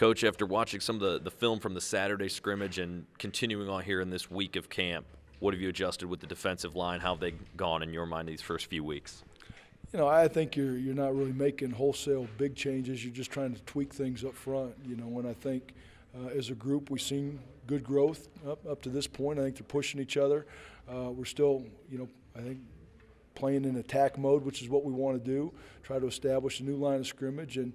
Coach, after watching some of the film from the Saturday scrimmage and continuing on here in this week of camp, what have you adjusted with the defensive line? How have they gone in your mind these first few weeks? I think you're not really making wholesale big changes. You're just trying to tweak things up front. And I think as a group we've seen good growth up to this point. I think they're pushing each other. We're still, I think playing in attack mode, which is what we want to do, try to establish a new line of scrimmage. And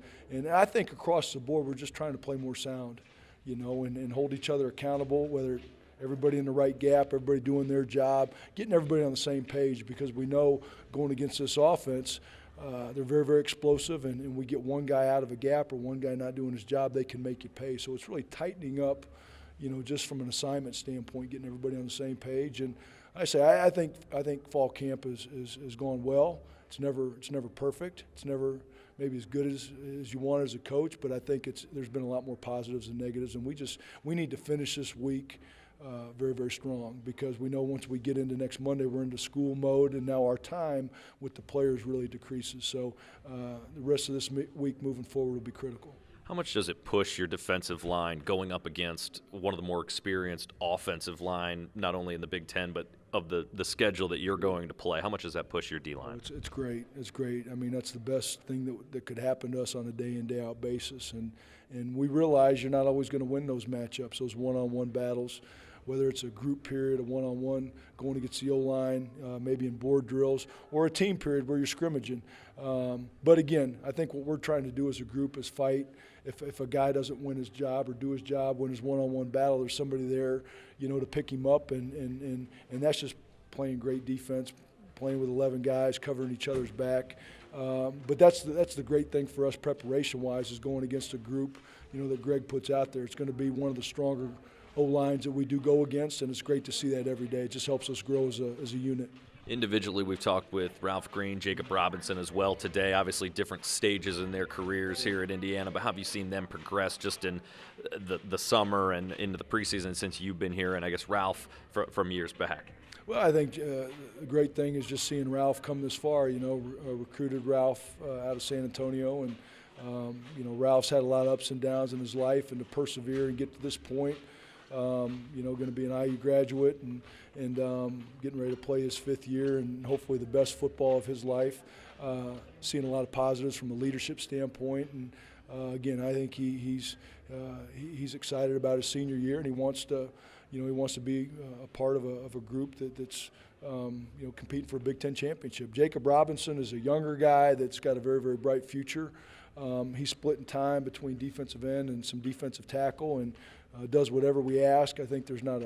I think across the board we're just trying to play more sound, and hold each other accountable, whether everybody in the right gap, everybody doing their job, getting everybody on the same page, because we know going against this offense, they're very, very explosive, and we get one guy out of a gap or one guy not doing his job, they can make you pay. So it's really tightening up, just from an assignment standpoint, getting everybody on the same page. And I think fall camp has gone well. It's never perfect. It's never maybe as good as you want as a coach, but I think there's been a lot more positives than negatives, and we need to finish this week very, very strong, because we know once we get into next Monday, we're into school mode, and now our time with the players really decreases. So the rest of this week moving forward will be critical. How much does it push your defensive line going up against one of the more experienced offensive line, not only in the Big Ten, but of the schedule that you're going to play? How much does that push your D-line? It's great. It's great. I mean, that's the best thing that could happen to us on a day-in, day-out basis. And we realize you're not always going to win those matchups, those one-on-one battles, whether it's a group period, a one-on-one going against the O-line, maybe in board drills, or a team period where you're scrimmaging. But again, I think what we're trying to do as a group is fight. If a guy doesn't win his job or do his job, win his one-on-one battle, there's somebody there, to pick him up, and that's just playing great defense, playing with 11 guys, covering each other's back. But that's the great thing for us preparation-wise, is going against a group, that Greg puts out there. It's going to be one of the stronger O-lines that we do go against, and it's great to see that every day. It just helps us grow as a unit. Individually, we've talked with Ralph Green, Jacob Robinson as well today. Obviously, different stages in their careers here at Indiana, but how have you seen them progress just in the summer and into the preseason since you've been here, and I guess Ralph from years back? Well, I think the great thing is just seeing Ralph come this far. Recruited Ralph out of San Antonio, and Ralph's had a lot of ups and downs in his life, and to persevere and get to this point. Going to be an IU graduate and getting ready to play his 5th year and hopefully the best football of his life. Seeing a lot of positives from a leadership standpoint, and again, I think he's excited about his senior year, and he wants to be a part of a group that's competing for a Big Ten championship. Jacob Robinson is a younger guy that's got a very, very bright future. He's splitting time between defensive end and some defensive tackle, and does whatever we ask. I think there's not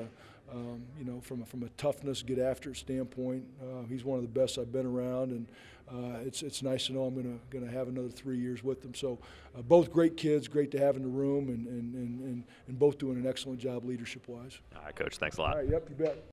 from a toughness, get after it standpoint, he's one of the best I've been around, and it's nice to know I'm going to have another 3 years with them. So both great kids, great to have in the room, and both doing an excellent job leadership-wise. All right, Coach, thanks a lot. All right, yep, you bet.